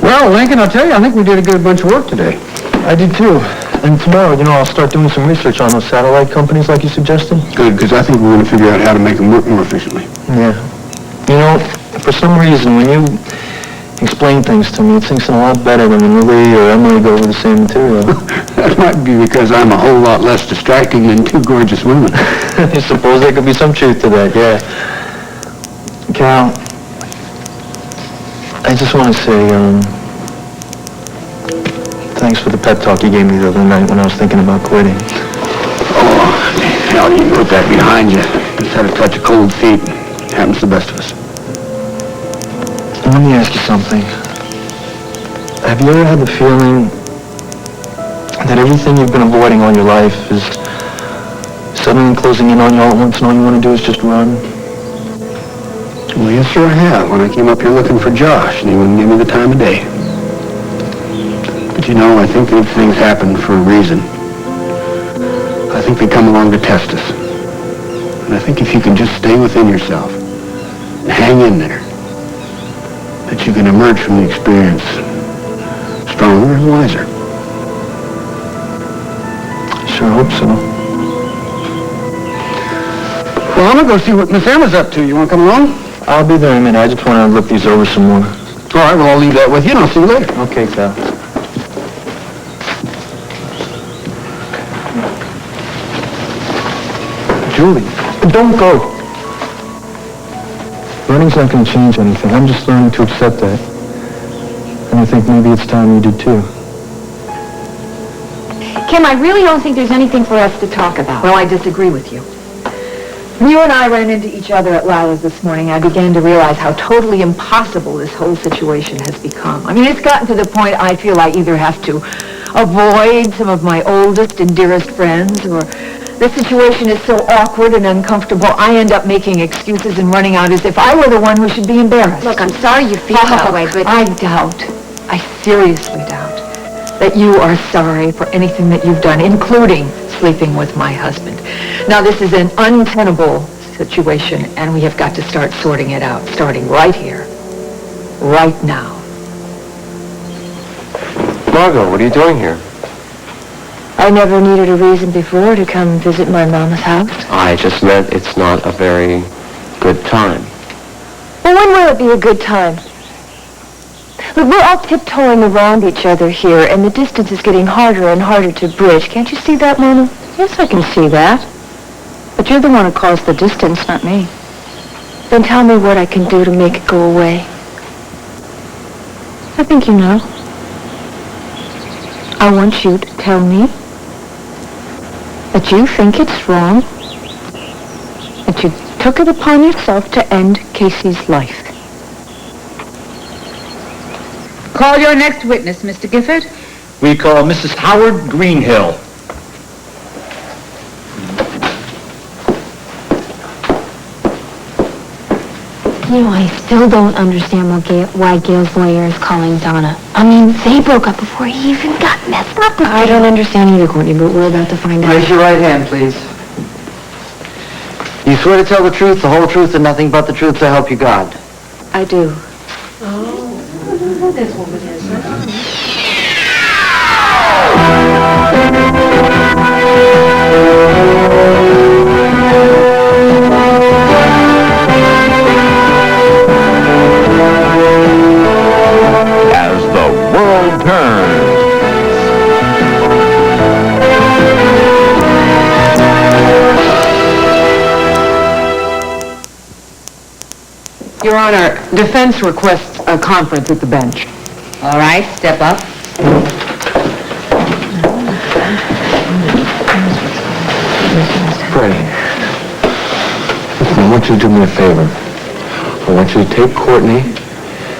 Well, Lincoln, I'll tell you, I think we did a good bunch of work today. I did too. And tomorrow, I'll start doing some research on those satellite companies like you suggested. Good, because I think we're going to figure out how to make them work more efficiently. Yeah. For some reason, when you explain things to me, it sinks in a lot better than when Lee or Emily go over the same material. That might be because I'm a whole lot less distracting than two gorgeous women. I suppose there could be some truth to that, yeah. Cal, I just want to say, thanks for the pep talk you gave me the other night when I was thinking about quitting. Oh, hell, you can put that behind you. Just had a touch of cold feet. Happens to the best of us. Let me ask you something. Have you ever had the feeling that everything you've been avoiding all your life is suddenly closing in on you all at once and all you want to do is just run? Well, yes, sir, I have. When I came up here looking for Josh, and he wouldn't give me the time of day. But I think these things happen for a reason. I think they come along to test us. And I think if you can just stay within yourself and hang in there, that you can emerge from the experience stronger and wiser. Sure hope so. Well, I'm going to go see what Miss Emma's up to. You want to come along? I'll be there in a minute. I just want to look these over some more. All right, well, I'll leave that with you, and I'll see you later. Okay, Cal. Julie, don't go. Running's not going to change anything. I'm just learning to accept that. And I think maybe it's time you did too. Kim, I really don't think there's anything for us to talk about. Well, I disagree with you. When you and I ran into each other at Lila's this morning, I began to realize how totally impossible this whole situation has become. I mean, it's gotten to the point I feel I either have to avoid some of my oldest and dearest friends, or the situation is so awkward and uncomfortable, I end up making excuses and running out as if I were the one who should be embarrassed. Look, I'm sorry you feel that way, but I seriously doubt that you are sorry for anything that you've done, including sleeping with my husband. Now, this is an untenable situation, and we have got to start sorting it out, starting right here, right now. Margot, what are you doing here? I never needed a reason before to come visit my mama's house. I just meant it's not a very good time. Well, when will it be a good time? Look, we're all tiptoeing around each other here, and the distance is getting harder and harder to bridge. Can't you see that, Mama? Yes, I can see that. But you're the one who caused the distance, not me. Then tell me what I can do to make it go away. I think you know. I want you to tell me that you think it's wrong, that you took it upon yourself to end Casey's life. Call your next witness, Mr. Gifford. We call Mrs. Howard Greenhill. I still don't understand why Gail's lawyer is calling Donna. I mean, they broke up before he even got messed up with I don't understand either, Courtney, but we're about to find out. Raise your right hand, please. You swear to tell the truth, the whole truth, and nothing but the truth, so help you God? I do. As the world turns. Your Honor, defense requests a conference at the bench. All right, step up. Freddie, listen, I want you to do me a favor. I want you to take Courtney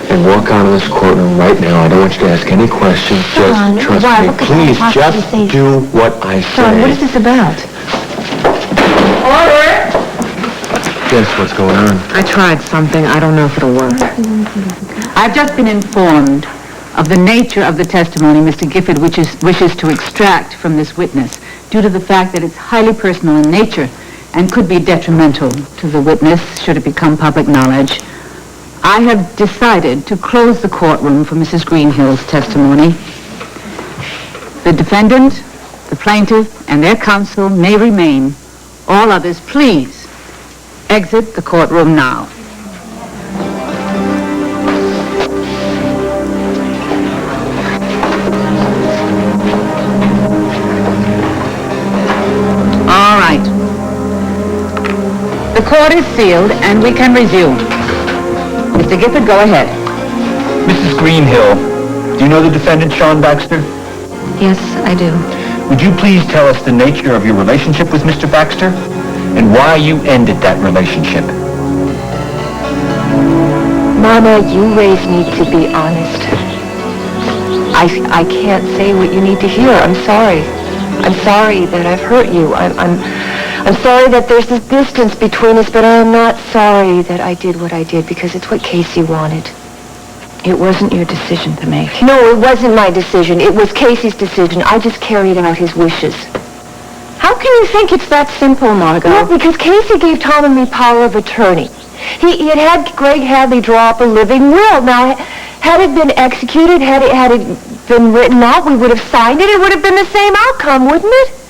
and walk out of this courtroom right now. I don't want you to ask any questions. Just trust me. Please, just do what I say. John, what is this about? Order! Guess what's going on? I tried something. I don't know if it'll work. I've just been informed of the nature of the testimony Mr. Gifford wishes to extract from this witness due to the fact that it's highly personal in nature and could be detrimental to the witness should it become public knowledge I have decided to close the courtroom for Mrs. Greenhill's testimony. The defendant, the plaintiff, and their counsel may remain. All others, please, exit the courtroom now. All right. The court is sealed, and we can resume. Mr. Gifford, go ahead. Mrs. Greenhill, do you know the defendant, Sean Baxter? Yes, I do. Would you please tell us the nature of your relationship with Mr. Baxter and why you ended that relationship? Mama, you raised me to be honest. I can't say what you need to hear. I'm sorry. I'm sorry that I've hurt you. I'm sorry that there's this distance between us, but I'm not sorry that I did what I did because it's what Casey wanted. It wasn't your decision to make. No, it wasn't my decision. It was Casey's decision. I just carried out his wishes. How can you think it's that simple, Margot? No, because Casey gave Tom and me power of attorney. He had Greg Hadley draw up a living will. Now, had it been executed, had it been written out, we would have signed it. It would have been the same outcome, wouldn't it?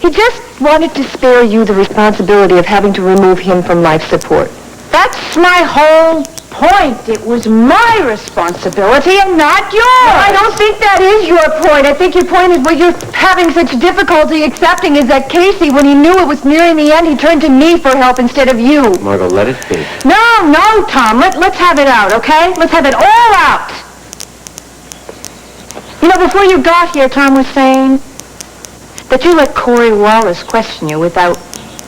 He just wanted to spare you the responsibility of having to remove him from life support. That's my whole point. It was my responsibility and not yours. No, I don't think that is your point. I think your point is what you're having such difficulty accepting is that Casey, when he knew it was nearing the end, he turned to me for help instead of you. Margot, let it be. No, Tom. Let's have it out, okay? Let's have it all out. You know, before you got here, Tom was saying that you let Corey Wallace question you without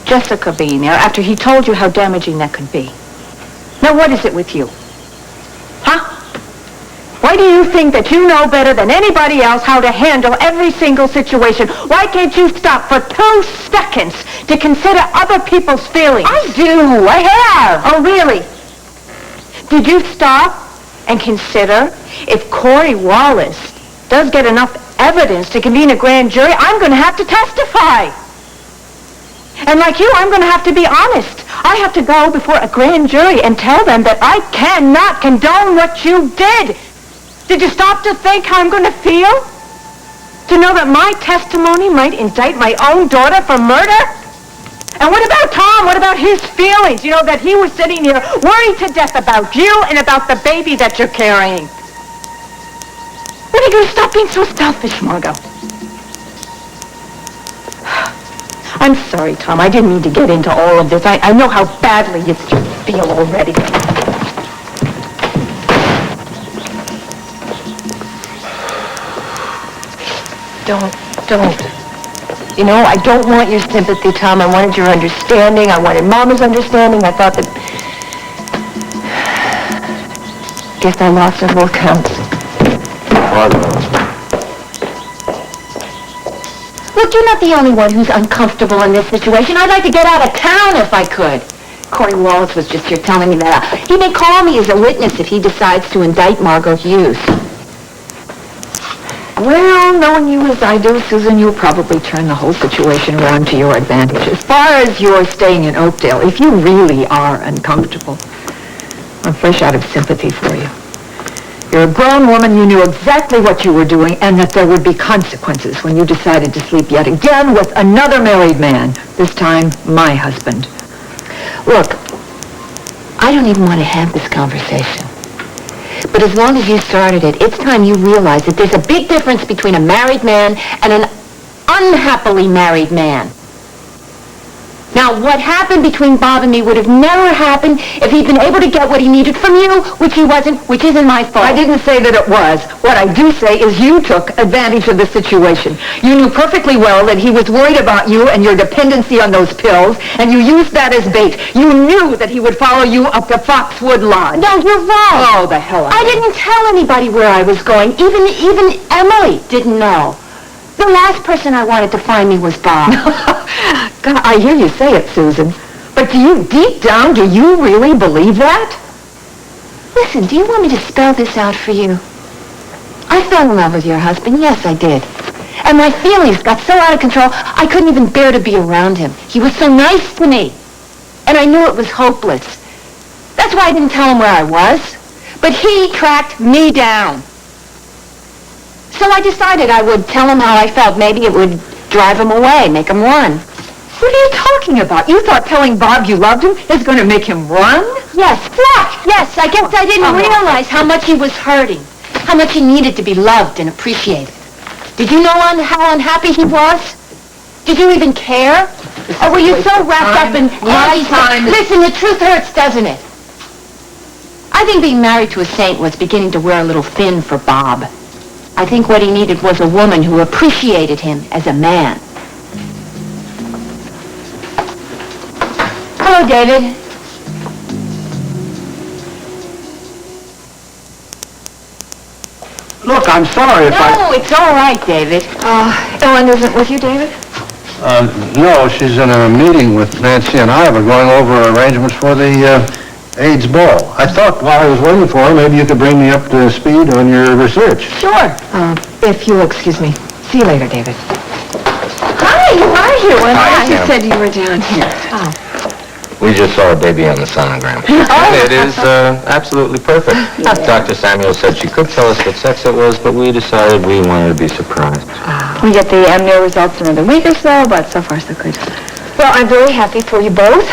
Jessica being there after he told you how damaging that could be. Now, what is it with you? Huh? Why do you think that you know better than anybody else how to handle every single situation? Why can't you stop for 2 seconds to consider other people's feelings? I do. I have. Oh, really? Did you stop and consider if Corey Wallace does get enough evidence to convene a grand jury, I'm going to have to testify. And like you, I'm going to have to be honest. I have to go before a grand jury and tell them that I cannot condone what you did. Did you stop to think how I'm going to feel? To know that my testimony might indict my own daughter for murder? And what about Tom? What about his feelings? You know, that he was sitting here worried to death about you and about the baby that you're carrying. When are you going to stop being so selfish, Margot? I'm sorry, Tom. I didn't mean to get into all of this. I know how badly you feel already. Don't. You know, I don't want your sympathy, Tom. I wanted your understanding. I wanted Mama's understanding. I thought that... Guess I lost on both counts. Look, you're not the only one who's uncomfortable in this situation. I'd like to get out of town if I could. Corey Wallace was just here telling me that. He may call me as a witness if he decides to indict Margot Hughes. Well, knowing you as I do, Susan, you'll probably turn the whole situation around to your advantage. As far as your staying in Oakdale, if you really are uncomfortable, I'm fresh out of sympathy for you. You're a grown woman, you knew exactly what you were doing, and that there would be consequences when you decided to sleep yet again with another married man, this time my husband. Look, I don't even want to have this conversation. But as long as you started it, it's time you realize that there's a big difference between a married man and an unhappily married man. Now, what happened between Bob and me would have never happened if he'd been able to get what he needed from you, which he wasn't, which isn't my fault. I didn't say that it was. What I do say is you took advantage of the situation. You knew perfectly well that he was worried about you and your dependency on those pills, and you used that as bait. You knew that he would follow you up to Foxwood Lodge. No, you're wrong. Oh, the hell I didn't tell anybody where I was going. Even Emily didn't know. The last person I wanted to find me was Bob. God, I hear you say it, Susan. But deep down, do you really believe that? Listen, do you want me to spell this out for you? I fell in love with your husband. Yes, I did. And my feelings got so out of control, I couldn't even bear to be around him. He was so nice to me. And I knew it was hopeless. That's that I didn't tell him where I was, but he tracked me down. So I decided I would tell him how I felt. Maybe it would drive him away, make him run. What are you talking about? You thought telling Bob you loved him is going to make him run? Yes, yes, I guess I didn't realize how much he was hurting, how much he needed to be loved and appreciated. Did you know how unhappy he was? Did you even care? Or were you so wrapped up in lies? Listen, the truth hurts, doesn't it? I think being married to a saint was beginning to wear a little thin for Bob. I think what he needed was a woman who appreciated him as a man. Hello, David. Look, I'm sorry if No, it's all right, David. Ellen isn't with you, David? No, she's in a meeting with Nancy and I. We're going over arrangements for the AIDS ball. I thought while I was waiting for her, maybe you could bring me up to speed on your research. Sure. If you'll excuse me. See you later, David. Hi, you are here. Hi, You Sam. said you were down here. We just saw a baby on the sonogram. And it is absolutely perfect. Dr. Samuel said she could tell us what sex it was, but we decided we wanted to be surprised. We get the amnio results in another week or so, but so far so good. Well, I'm very happy for you both.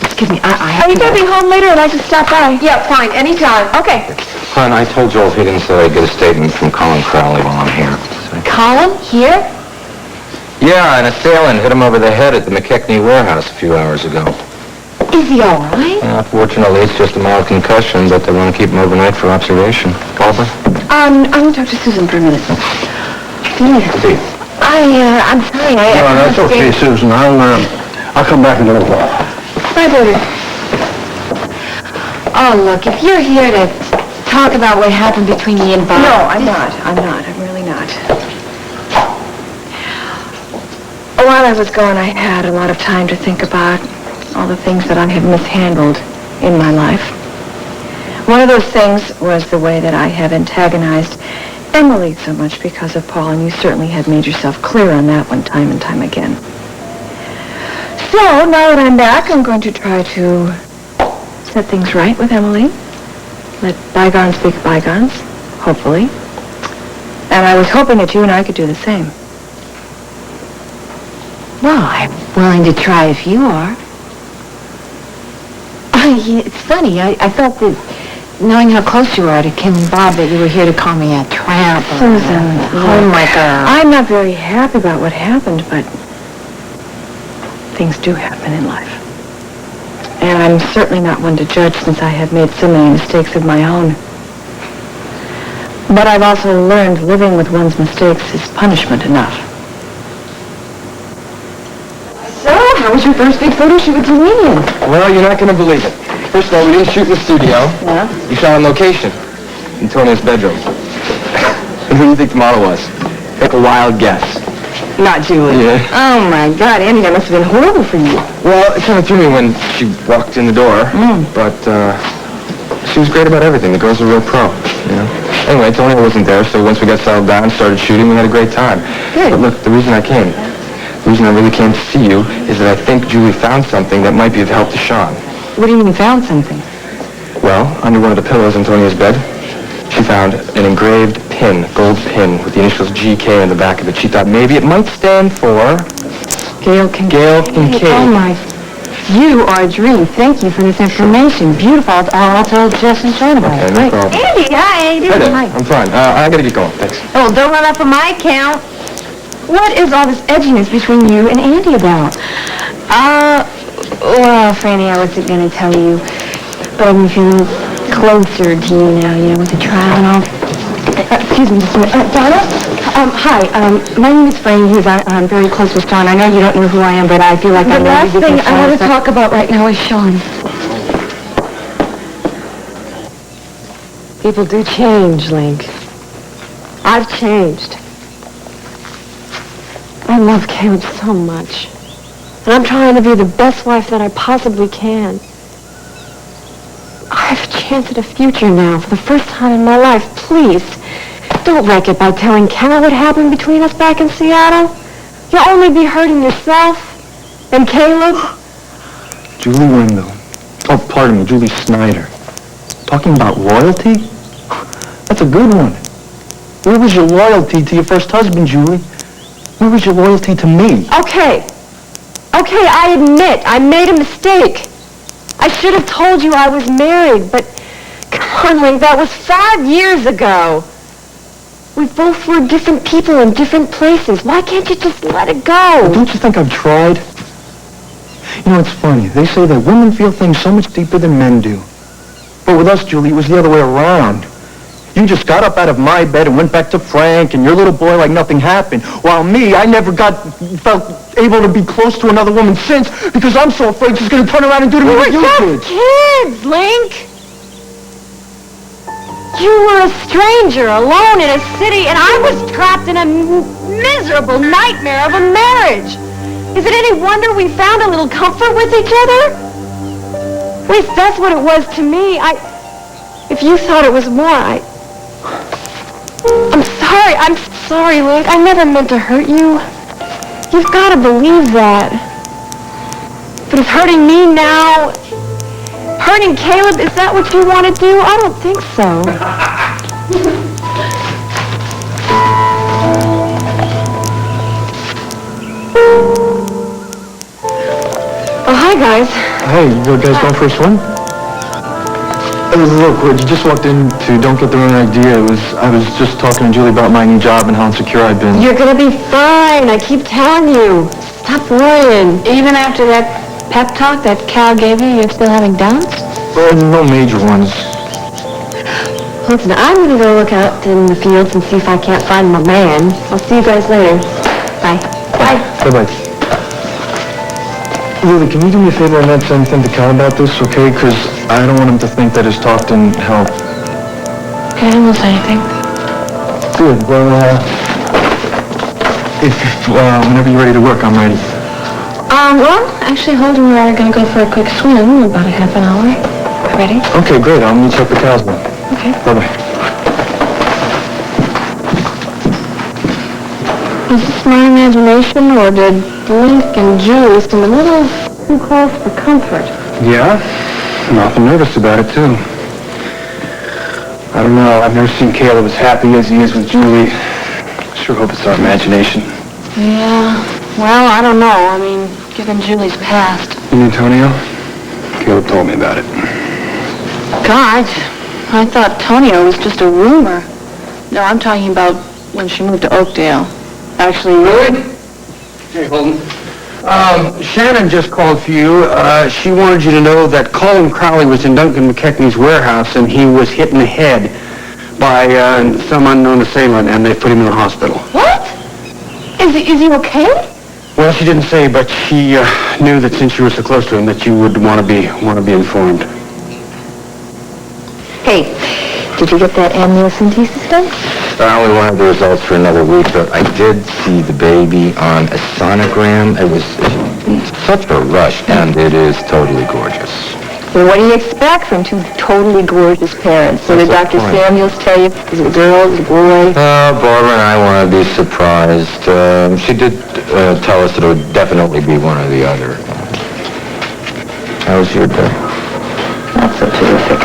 Excuse me, I have Are you to going to be home later and I just stop by? Yeah, fine, anytime. Okay. Hon, I told Joel if he didn't say I'd get a statement from Colin Crowley while I'm here. Colin, here? Yeah, an assailant hit him over the head at the McKechnie warehouse a few hours ago. Is he all right? Fortunately, it's just a mild concussion, but they want to keep him overnight for observation. Barbara? I'm going to talk to Susan for a minute. Steve. I'm sorry, No, that's okay, Susan. I'll come back in a little while. Bye, baby. Oh, look, if you're here to talk about what happened between me and Bob... No, I'm not. I'm really not. While I was gone, I had a lot of time to think about all the things that I had mishandled in my life. One of those things was the way that I have antagonized Emily so much because of Paul, and you certainly had made yourself clear on that one time and time again. So, now that I'm back, I'm going to try to set things right with Emily. Let bygones be bygones, hopefully. And I was hoping that you and I could do the same. Well, I'm willing to try if you are. It's funny. I felt that, knowing how close you are to Kim and Bob, that you were here to call me a tramp. Susan, homemaker. I'm not very happy about what happened, but things do happen in life. And I'm certainly not one to judge since I have made so many mistakes of my own. But I've also learned living with one's mistakes is punishment enough. So, how was your first big photo shoot with Julian? Well, you're not going to believe it. First of all, we didn't shoot in the studio. Yeah? We shot on location. In Tony's bedroom. And who do you think the model was? Take a wild guess. Not Julie. Yeah. Oh, my God, Andy, that must have been horrible for you. Well, it kind of threw me when she walked in the door. But she was great about everything. The girl's a real pro, you know. Anyway, Tony wasn't there, so once we got settled down and started shooting, we had a great time. Good. But look, the reason I really came to see you is that I think Julie found something that might be of help to Sean. What do you mean, found something? Well, under one of the pillows in Tonia's bed, she found an engraved pin, gold pin, with the initials GK on the back of it. She thought maybe it might stand for... Gail Kincaid. Gail Kincaid. Oh, my. You are a dream. Thank you for this information. Beautiful. I'll tell Jess and Sean about it. Okay, no problem. Andy, hi. Hi there. I'm fine. I gotta get going. Thanks. Oh, don't run up on my account. What is all this edginess between you and Andy about? Well, Franny, I wasn't going to tell you, but I've been feeling closer to you now, with the trial and all. Excuse me just a minute. Donna? Hi. My name is Franny Hughes. I'm very close with Sean. I know you don't know who I am, but I feel like I'm The last really thing I want to talk about right now is Sean. People do change, Link. I've changed. I love Caleb so much. And I'm trying to be the best wife that I possibly can. I have a chance at a future now for the first time in my life. Please, don't wreck it by telling Cal what happened between us back in Seattle. You'll only be hurting yourself and Caleb. Julie Wendell, Oh, pardon me, Julie Snyder. Talking about loyalty? That's a good one. Where was your loyalty to your first husband, Julie? Where was your loyalty to me? Okay, I admit I made a mistake. I should have told you I was married, but come on, Link, that was 5 years ago. We both were different people in different places. Why can't you just let it go? Don't you think I've tried? You know, it's funny. They say that women feel things so much deeper than men do. But with us, Julie, it was the other way around. You just got up out of my bed and went back to Frank and your little boy like nothing happened. While me, I never felt able to be close to another woman since because I'm so afraid she's going to turn around and do to me what you did. Kids, Link. You were a stranger, alone in a city, and I was trapped in a miserable nightmare of a marriage. Is it any wonder we found a little comfort with each other? At least that's what it was to me. If you thought it was more, I'm sorry, Link. I never meant to hurt you. You've got to believe that. But if hurting me now, hurting Caleb, is that what you want to do? I don't think so. Oh, hi, guys. Hey, you guys going for a swim? Look, you just walked into Don't Get the Wrong Idea. I was just talking to Julie about my new job and how insecure I've been. You're going to be fine. I keep telling you. Stop worrying. Even after that pep talk that Cal gave you, you're still having doubts? Well, no major ones. Listen, I'm going to go look out in the fields and see if I can't find my man. I'll see you guys later. Bye. Bye. Bye-bye. Lily, can you do me a favor and not say anything to Cal about this, okay? Because I don't want him to think that his talk didn't help. Okay, I won't say anything. Good. Well, whenever you're ready to work, I'm ready. Well, actually, Holden and I are going to go for a quick swim in about a half an hour. Ready? Okay, great. I'll meet you up at Cal's then. Okay. Bye-bye. Was this my imagination, or did Link and Julie seem a little too close for comfort? Yeah? I'm often nervous about it, too. I don't know. I've never seen Caleb as happy as he is with Julie. I sure hope it's our imagination. Yeah, well, I don't know. I mean, given Julie's past. You knew Tonio? Caleb told me about it. God, I thought Tonio was just a rumor. No, I'm talking about when she moved to Oakdale. Actually, Really? Hey, Holden. Shannon just called for you. She wanted you to know that Colin Crowley was in Duncan McKechnie's warehouse and he was hit in the head by some unknown assailant and they put him in the hospital. What? Is he okay? Well, she didn't say, but she knew that since you were so close to him that you would want to be informed. Hey, did you get that amniocentesis done? I only won't have the results for another week, but I did see the baby on a sonogram. It was such a rush, and it is totally gorgeous. Well, what do you expect from two totally gorgeous parents? So did That's Dr. the point. Samuels tell you, is it a girl, is it a boy? Barbara and I want to be surprised. She did tell us that it would definitely be one or the other. How was your day? Not so terrific.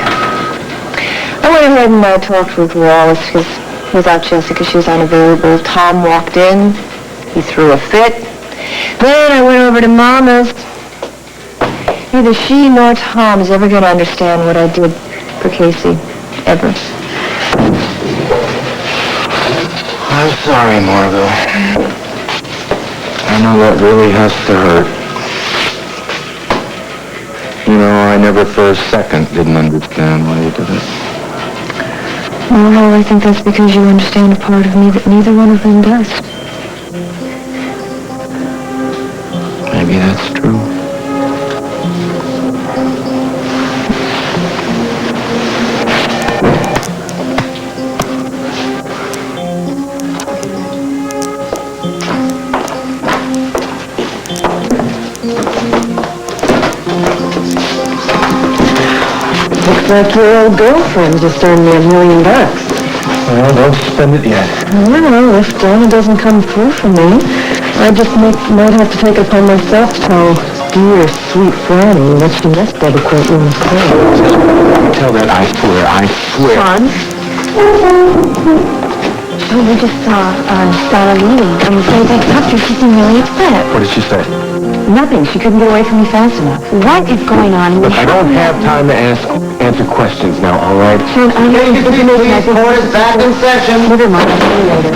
I went ahead and talked with Wallace because he was out Chelsea because she was unavailable. Tom walked in. He threw a fit. Then I went over to Mama's. Neither she nor Tom is ever going to understand what I did for Casey. Ever. I'm sorry, Margot. I know that really has to hurt. You know, I never for a second didn't understand why you did it. Well, I think that's because you understand a part of me that neither one of them does. Maybe that's true. Looks like your old girlfriend just earned me $1 million. Well, don't spend it yet. Well, if Donna doesn't come through for me, I just might have to take it upon myself to tell dear, sweet Franny, that she missed by the courtroom instead. Tell that I swear. Son? Oh, we just saw Donna leaving. I'm afraid I talked to her. She seemed really upset. What did she say? Nothing. She couldn't get away from me fast enough. What is going on? Look, I don't have time to answer questions now, all right? Sean, I know Please, court is back in session. Never mind. I'll see you later.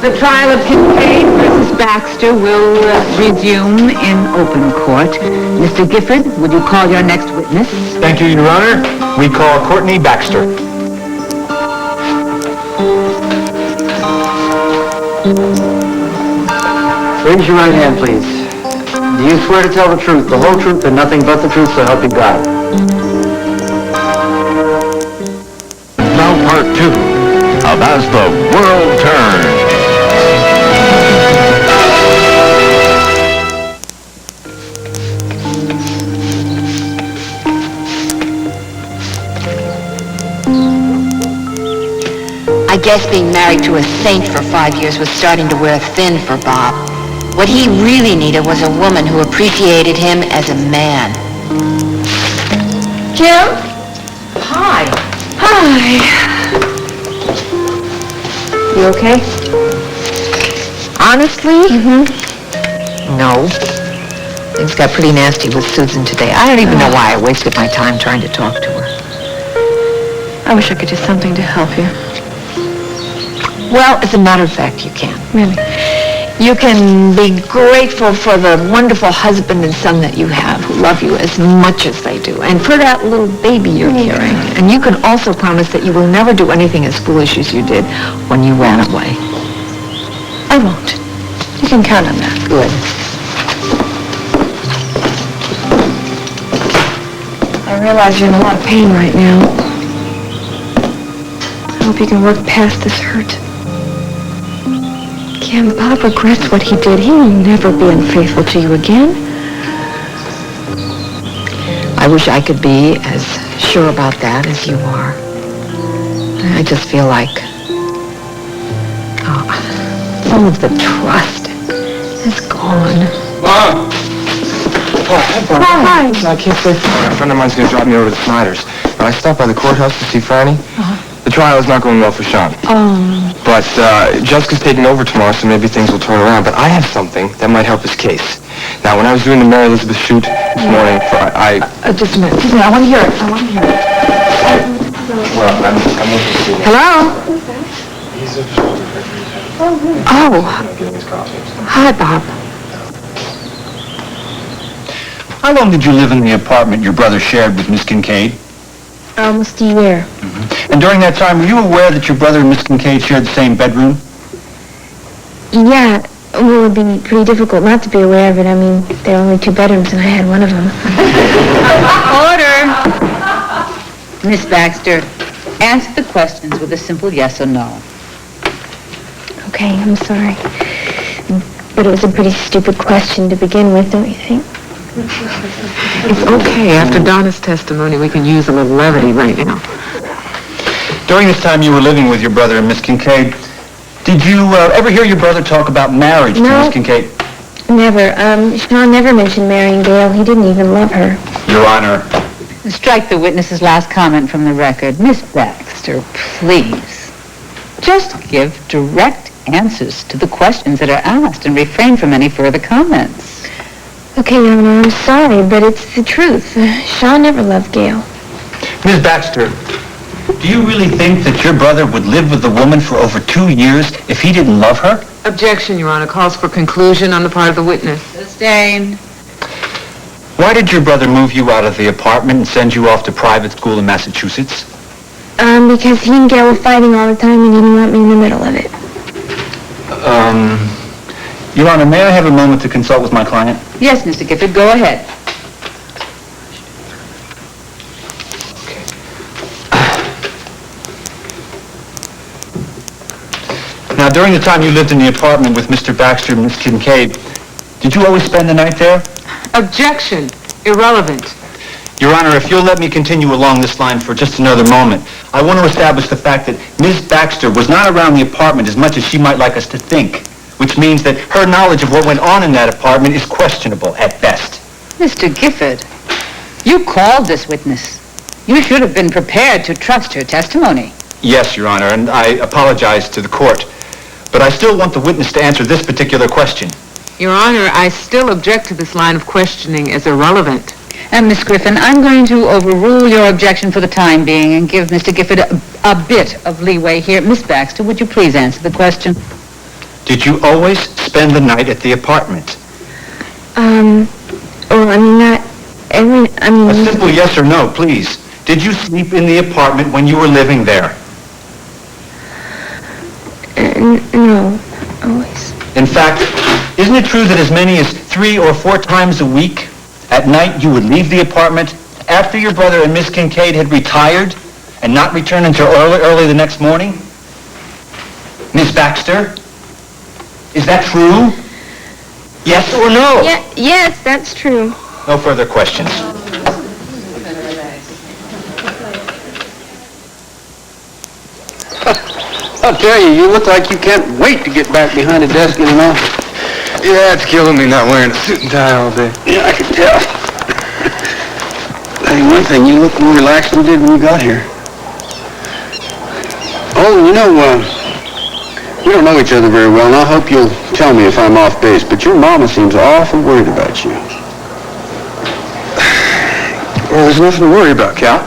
The trial of Kincaid versus Baxter will resume in open court. Mr. Gifford, would you call your next witness? Thank you, Your Honor. We call Courtney Baxter. Raise your right hand, please. Do you swear to tell the truth, the whole truth, and nothing but the truth, so help you God? Now part 2 of As the World Turns. I guess being married to a saint for 5 years was starting to wear thin for Bob. What he really needed was a woman who appreciated him as a man. Jim? Hi. Hi. You okay? Honestly? No. Things got pretty nasty with Susan today. I don't even know why I wasted my time trying to talk to her. I wish I could do something to help you. Well, as a matter of fact, you can. Really? You can be grateful for the wonderful husband and son that you have who love you as much as they do, and for that little baby you're carrying. And you can also promise that you will never do anything as foolish as you did when you ran away. I won't. You can count on that. Good. I realize you're in a lot of pain right now. I hope you can work past this hurt. Kim, Bob regrets what he did. He will never be unfaithful to you again. I wish I could be as sure about that as you are. I just feel like some of the trust is gone. Mom! Hi. I can't stay far. A friend of mine's going to drive me over to Snyder's. I stopped by the courthouse to see Franny. The trial is not going well for Sean. But Jessica's taking over tomorrow, so maybe things will turn around. But I have something that might help his case. Now, when I was doing the Mary Elizabeth shoot this morning, Just a minute. I want to hear it. Well, I'm looking to see him. Hello? He's a photographer. Oh, Giving his copies. hi, Bob. How long did you live in the apartment your brother shared with Miss Kincaid? Almost a year. And during that time, were you aware that your brother and Miss Kincaid shared the same bedroom? Yeah, well, it would be pretty difficult not to be aware of it. I mean, there are only 2 bedrooms and I had one of them. Order! Miss Baxter, answer the questions with a simple yes or no. Okay, I'm sorry. But it was a pretty stupid question to begin with, don't you think? It's okay. After Donna's testimony, we can use a little levity right now. During this time you were living with your brother and Miss Kincaid, did you ever hear your brother talk about marriage to No. Miss Kincaid? Never. Sean never mentioned marrying Gail. He didn't even love her. Your Honor. Strike the witness's last comment from the record. Miss Baxter, please. Just give direct answers to the questions that are asked and refrain from any further comments. Okay, Your Honor, I'm sorry, but it's the truth. Sean never loved Gail. Ms. Baxter, do you really think that your brother would live with the woman for over 2 years if he didn't love her? Objection, Your Honor. Calls for conclusion on the part of the witness. Sustained. Why did your brother move you out of the apartment and send you off to private school in Massachusetts? Because he and Gail were fighting all the time and he didn't want me in the middle of it. Your Honor, may I have a moment to consult with my client? Yes, Mr. Gifford, go ahead. Now, during the time you lived in the apartment with Mr. Baxter and Miss Kincaid, did you always spend the night there? Objection. Irrelevant. Your Honor, if you'll let me continue along this line for just another moment, I want to establish the fact that Ms. Baxter was not around the apartment as much as she might like us to think. which means that her knowledge of what went on in that apartment is questionable at best. Mr. Gifford, you called this witness. You should have been prepared to trust her testimony. Yes, Your Honor, and I apologize to the court. But I still want the witness to answer this particular question. Your Honor, I still object to this line of questioning as irrelevant. And Miss Griffin, I'm going to overrule your objection for the time being and give Mr. Gifford a bit of leeway here. Miss Baxter, would you please answer the question? Did you always spend the night at the apartment? A simple yes or no, please. Did you sleep in the apartment when you were living there? No, always. In fact, isn't it true that as many as 3 or 4 times a week at night you would leave the apartment after your brother and Miss Kincaid had retired and not return until early the next morning? Miss Baxter, is that true? Yes or no? Yes, that's true. No further questions. I'll tell you, you look like you can't wait to get back behind a desk in an office. Yeah, it's killing me not wearing a suit and tie all day. Yeah, I can tell. Hey, one thing, you look more relaxed than you did when you got here. Oh, you know, we don't know each other very well, and I hope you'll tell me if I'm off base, but your mama seems awful worried about you. Well, there's nothing to worry about, Cal.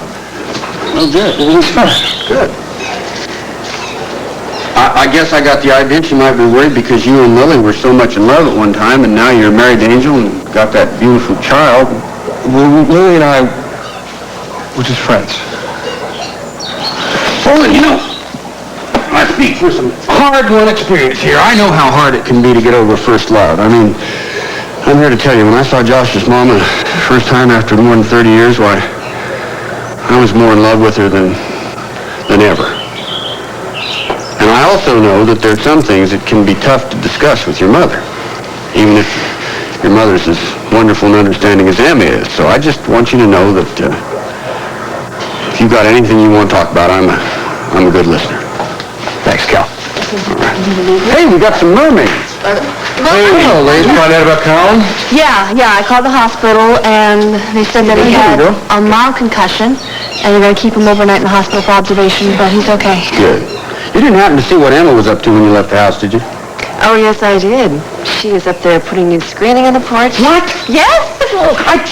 Oh, good. Everything's fine. Good. I guess I got the idea she might be worried because you and Lily were so much in love at one time, and now you're a married angel and got that beautiful child. Well, Lily and I were just friends. Well, you know, I speak for some hard-won experience here. I know how hard it can be to get over first love. I mean, I'm here to tell you, when I saw Josh's mama the first time after more than 30 years, why, I was more in love with her than ever. And I also know that there are some things that can be tough to discuss with your mother, even if your mother's as wonderful and understanding as Emma is. So I just want you to know that if you've got anything you want to talk about, I'm a good listener. Thanks, Cal. All right. Hey, we got some mermaids. Hey, hello, ladies. Find out about Colin? Yeah, I called the hospital, and they said that he had a mild concussion, and they're going to keep him overnight in the hospital for observation, but he's okay. Good. You didn't happen to see what Emma was up to when you left the house, did you? Oh, yes, I did. She was up there putting new screening on the porch. What? Yes!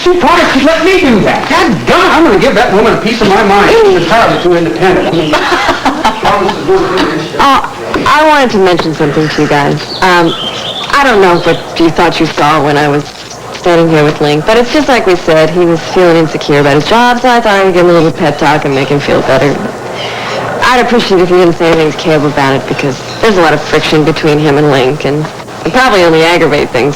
She promised to let me do that. Dadgone, I'm going to give that woman a piece of my mind. She's entirely too independent. I wanted to mention something to you guys. I don't know what you thought you saw when I was standing here with Link, but it's just like we said. He was feeling insecure about his job, so I thought I'd give him a little pep talk and make him feel better. I'd appreciate if you didn't say anything to Caleb about it, because there's a lot of friction between him and Link, and it probably only aggravate things.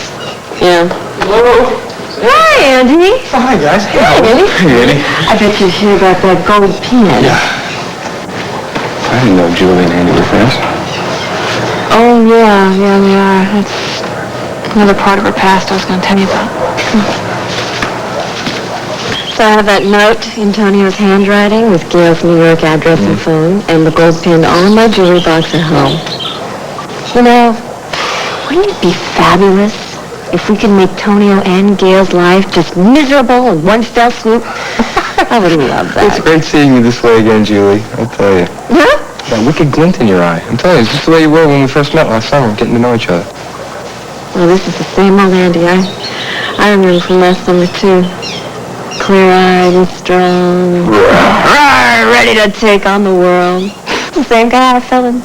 Yeah. Hello. Hi, Andy. Oh, hi, guys. Hi, Andy. Hey, Andy. I bet you hear about that gold pen. Yeah. I didn't know Julie and Andy were friends. Oh, yeah, they are. That's another part of her past I was going to tell you about. So I have that note in Tonio's handwriting with Gail's New York address and phone, and the gold pin all in my jewelry box at home. You know, wouldn't it be fabulous if we could make Tonio and Gail's life just miserable in one fell swoop? I would love that. It's great seeing you this way again, Julie. I'll tell you. Huh? That wicked glint in your eye. I'm telling you, it's just the way you were when we first met last summer, getting to know each other. Well, this is the same old Andy. I remember from last summer, too. Clear-eyed and strong. Ready to take on the world. The same guy I fell in.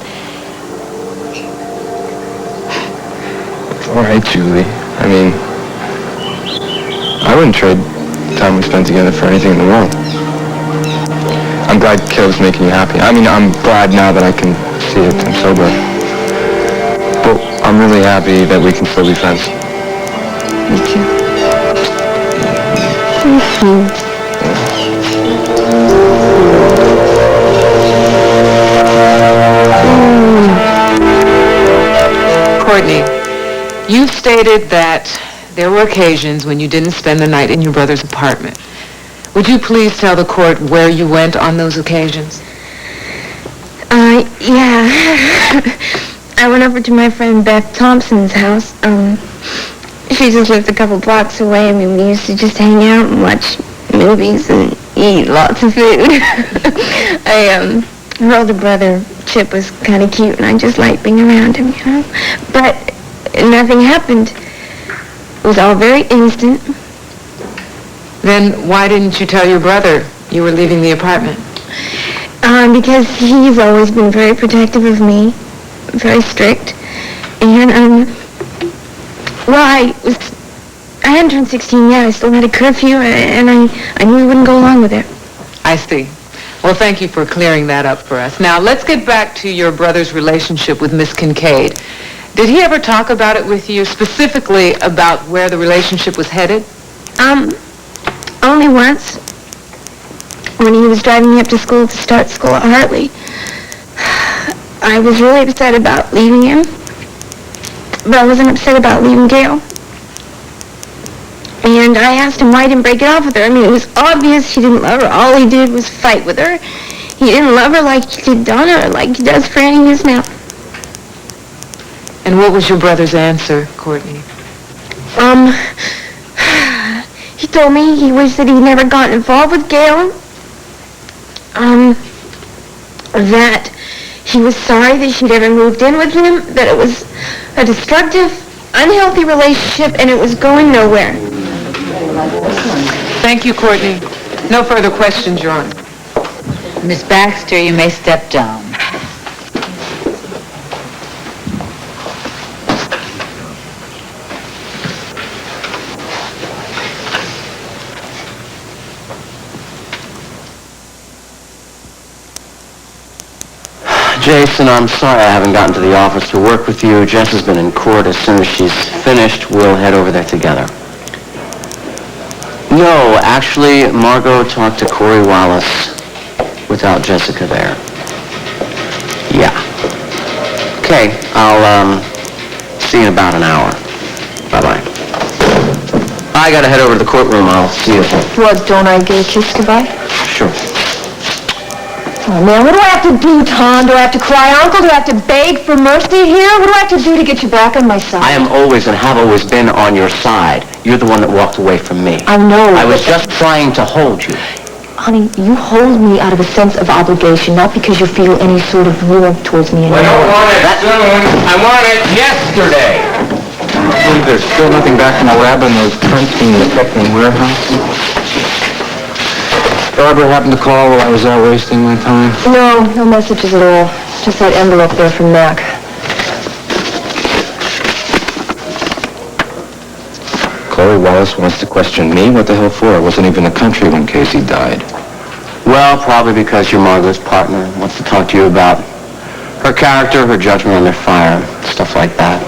All right, Julie. I mean, I wouldn't trade the time we spent together for anything in the world. I'm glad Caleb's making you happy. I mean, I'm glad now that I can see it. I'm sober. But I'm really happy that we can still be friends. Me too. Courtney, you stated that there were occasions when you didn't spend the night in your brother's apartment. Would you please tell the court where you went on those occasions? Yeah. I went over to my friend Beth Thompson's house. She just lived a couple blocks away. I mean, we used to just hang out and watch movies and eat lots of food. Her older brother, Chip, was kind of cute, and I just liked being around him, you know. But nothing happened. It was all very instant. Then why didn't you tell your brother you were leaving the apartment? Because he's always been very protective of me, very strict. And, well, I hadn't turned 16 yet. I still had a curfew, and I knew he wouldn't go along with it. I see. Well, thank you for clearing that up for us. Now, let's get back to your brother's relationship with Miss Kincaid. Did he ever talk about it with you, specifically about where the relationship was headed? Only once. When he was driving me up to school to start school at Hartley. I was really upset about leaving him. But I wasn't upset about leaving Gail. And I asked him why he didn't break it off with her. I mean, it was obvious he didn't love her. All he did was fight with her. He didn't love her like he did Donna, or like he does for Annie Hughes now. And what was your brother's answer, Courtney? He told me he wished that he'd never gotten involved with Gail. That he was sorry that she'd ever moved in with him, that it was a destructive, unhealthy relationship, and it was going nowhere. Thank you, Courtney. No further questions, Your Honor. Miss Baxter, you may step down. Jason, I'm sorry I haven't gotten to the office to work with you. Jess has been in court. As soon as she's finished, we'll head over there together. No, actually, Margot talked to Corey Wallace without Jessica there. Yeah. Okay, I'll, see you in about an hour. Bye-bye. I gotta head over to the courtroom. I'll see you. What, don't I get a kiss goodbye? Sure. Oh, man, what do I have to do, Tom? Do I have to cry uncle? Do I have to beg for mercy here? What do I have to do to get you back on my side? I am always and have always been on your side. You're the one that walked away from me. I know. I was just trying to hold you. Honey, you hold me out of a sense of obligation, not because you feel any sort of warmth towards me anymore. I don't want it soon. I want it yesterday. I believe there's still nothing back from the lab in those prints from the Beckman warehouse. Barbara happened to call while I was out wasting my time. No messages at all. Just that envelope there from Mac. Chloe Wallace wants to question me? What the hell for? I wasn't even in the country when Casey died. Well, probably because you're Margot's partner and wants to talk to you about her character, her judgment under fire, stuff like that.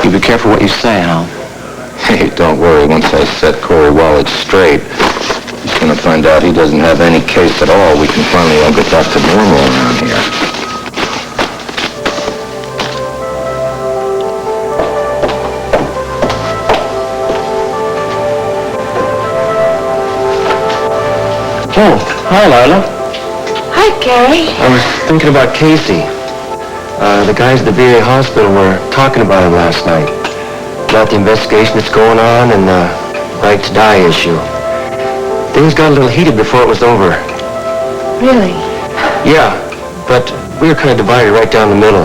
You be careful what you say, Hal. Hey, don't worry. Once I set Corey Wallace straight, he's going to find out he doesn't have any case at all. We can finally all get back to normal around here. Oh, hi, Lila. Hi, Gary. I was thinking about Casey. The guys at the VA hospital were talking about him last night. About the investigation that's going on and the right to die issue. Things got a little heated before it was over. Really? Yeah, but we were kind of divided right down the middle.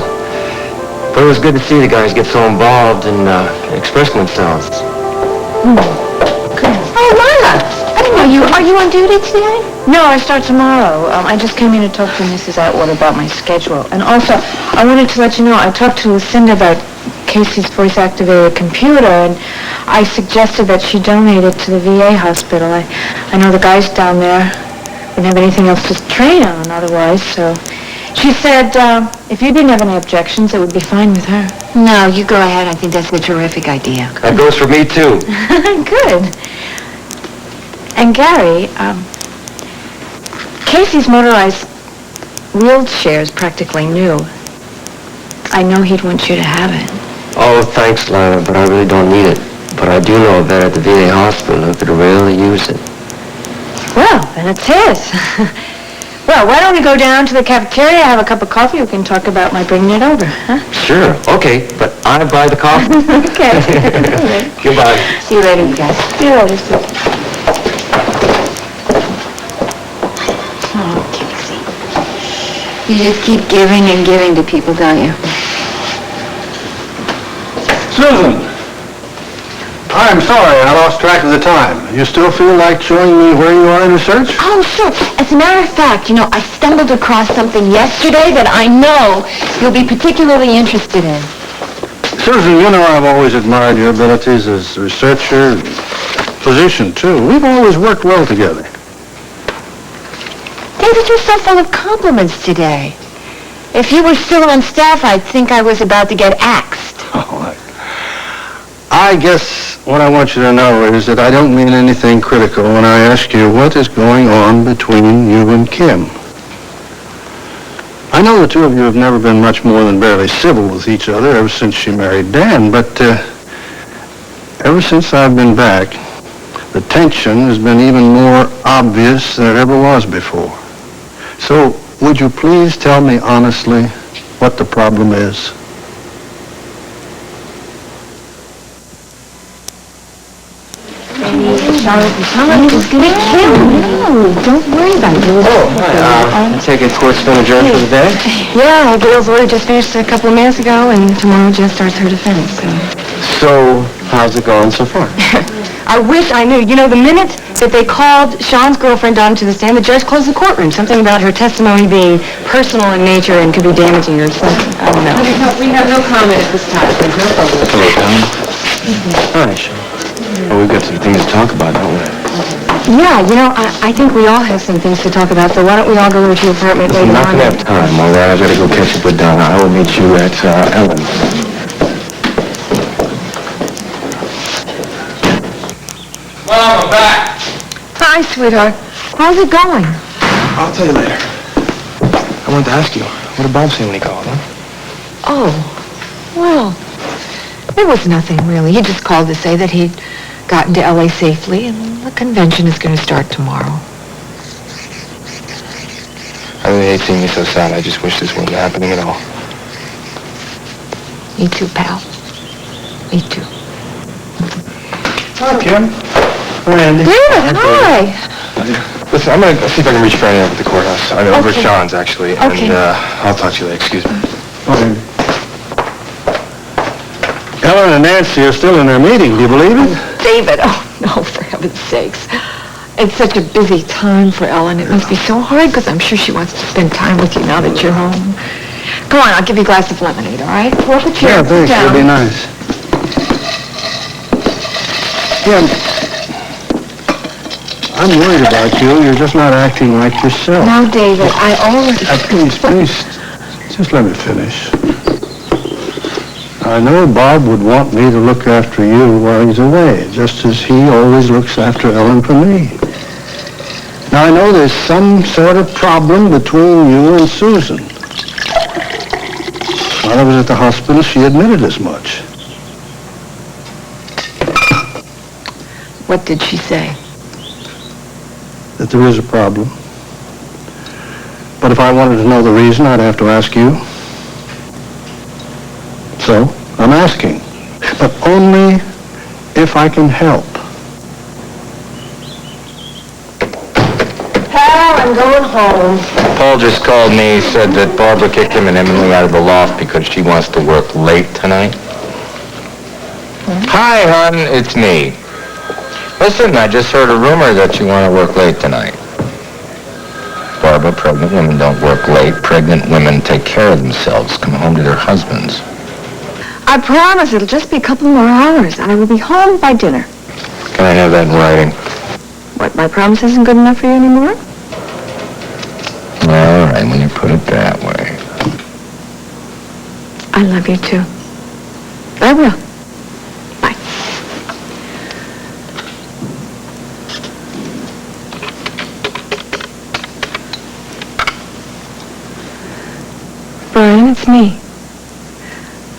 But it was good to see the guys get so involved and expressing themselves. Oh, Lila. I didn't know you. Are you on duty today? No, I start tomorrow. I just came in to talk to Mrs. Atwt about my schedule. And also, I wanted to let you know, I talked to Lucinda about Casey's voice-activated computer, and I suggested that she donate it to the VA hospital. I know the guys down there wouldn't have anything else to train on otherwise, so... She said, if you didn't have any objections, it would be fine with her. No, you go ahead. I think that's a terrific idea. That goes for me, too. Good. And Gary, Casey's motorized wheelchair is practically new. I know he'd want you to have it. Oh, thanks, Lana, but I really don't need it. But I do know a vet at the VA hospital who could really use it. Well, then it's his. Well, why don't we go down to the cafeteria, have a cup of coffee, we can talk about my bringing it over, huh? Sure, okay, but I buy the coffee. Okay. Goodbye. See you later, you guys. See you later, Sue. Oh, Casey. You just keep giving and giving to people, don't you? Susan! I'm sorry, I lost track of the time. You still feel like showing me where you are in research? Oh, sure. As a matter of fact, I stumbled across something yesterday that I know you'll be particularly interested in. Susan, I've always admired your abilities as a researcher, physician, too. We've always worked well together. David, you're so full of compliments today. If you were still on staff, I'd think I was about to get axed. Oh, I guess what I want you to know is that I don't mean anything critical when I ask you what is going on between you and Kim. I know the two of you have never been much more than barely civil with each other ever since she married Dan, but ever since I've been back, the tension has been even more obvious than it ever was before. So, would you please tell me honestly what the problem is? Don't worry about it. I take it court's been adjourned for the day? Yeah, Gail's lawyer just finished a couple of minutes ago, and tomorrow Jess starts her defense, so... So, how's it going so far? I wish I knew. The minute that they called Sean's girlfriend onto the stand, the judge closed the courtroom. Something about her testimony being personal in nature and could be damaging or something. I don't know. We have no comment at this time. There's no problem. Hello, Tom. Hi, Sean. Well, we've got some things to talk about, don't we? Yeah, I think we all have some things to talk about, so why don't we all go over to your apartment later on? I'm not going to have time, all right? I've got to go catch up with Donna. I will meet you at Ellen. Well, I'm back. Hi, sweetheart. How's it going? I'll tell you later. I wanted to ask you, what did Bob say when he called, huh? Oh, well, it was nothing really. He just called to say that he'd gotten to L.A. safely and the convention is going to start tomorrow. I really hate seeing you so sad. I just wish this wasn't happening at all. Me too, pal. Me too. Hi, Kim. Hi, Andy. David, hi. Listen, I'm going to see if I can reach Franny up at the courthouse. I mean, over at Okay. Sean's, actually. Okay. And I'll talk to you later. Excuse me. Hi. Ellen and Nancy are still in their meeting. Do you believe it? David, oh no, for heaven's sakes. It's such a busy time for Ellen. It must be so hard because I'm sure she wants to spend time with you now that you're home. Come on, I'll give you a glass of lemonade, all right? Pull up a chair. Yeah, thanks. Sit That'd be down. nice. Kim, I'm worried about you. You're just not acting like yourself. Now, David, I always... Please, just let me finish. I know Bob would want me to look after you while he's away, just as he always looks after Ellen for me. Now, I know there's some sort of problem between you and Susan. While I was at the hospital, she admitted as much. What did she say? That there is a problem. But if I wanted to know the reason, I'd have to ask you. So, I'm asking. But only if I can help. Pal, I'm going home. Paul just called me, said that Barbara kicked him and Emily out of the loft because she wants to work late tonight. Hi, hon, it's me. Listen, I just heard a rumor that you want to work late tonight. Barbara, pregnant women don't work late. Pregnant women take care of themselves, come home to their husbands. I promise it'll just be a couple more hours. I will be home by dinner. Can I have that in writing? What, my promise isn't good enough for you anymore? All right, when you put it that way. I love you too. I will. Bye. Brian, it's me.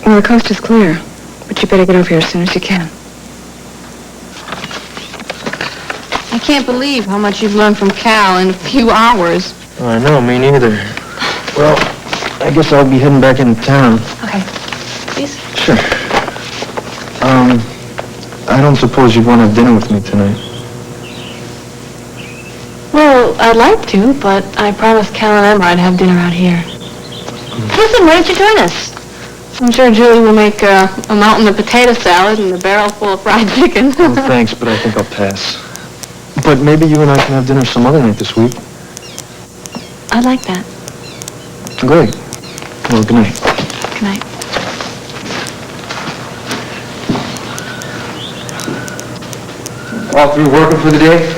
Well, the coast is clear, but you better get over here as soon as you can. I can't believe how much you've learned from Cal in a few hours. I know, me neither. Well, I guess I'll be heading back into town. Okay. Please? Sure. I don't suppose you'd want to have dinner with me tonight. Well, I'd like to, but I promised Cal and Emma I'd have dinner out here. Listen, why don't you join us? I'm sure Julie will make a mountain of potato salad and a barrel full of fried chicken. Oh, thanks, but I think I'll pass. But maybe you and I can have dinner some other night this week. I'd like that. Great. Well, good night. Good night. All through working for the day?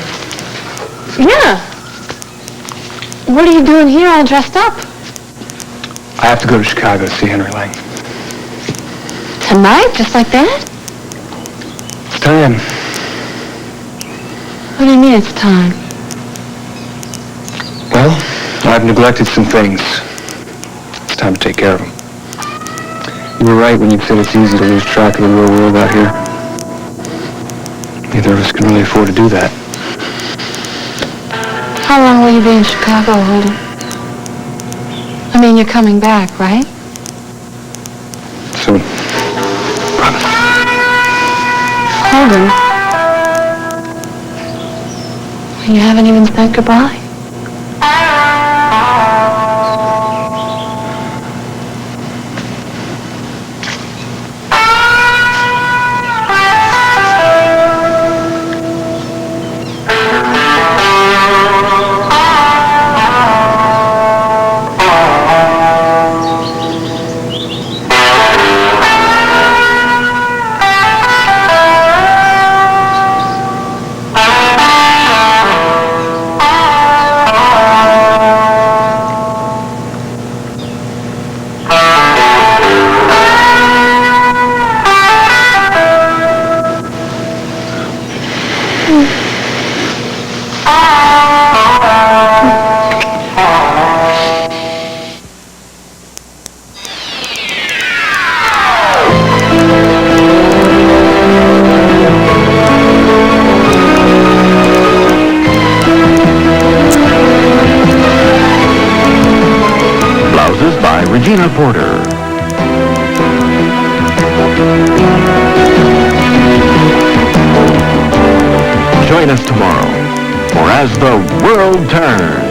Yeah. What are you doing here all dressed up? I have to go to Chicago to see Henry Lang. Tonight? Just like that? It's time. What do you mean it's time? Well, I've neglected some things. It's time to take care of them. You were right when you said it's easy to lose track of the real world out here. Neither of us can really afford to do that. How long will you be in Chicago, Holden? I mean, you're coming back, right? Soon. Promise. Holden. You haven't even said goodbye. Regina Porter. Join us tomorrow for As the World Turns.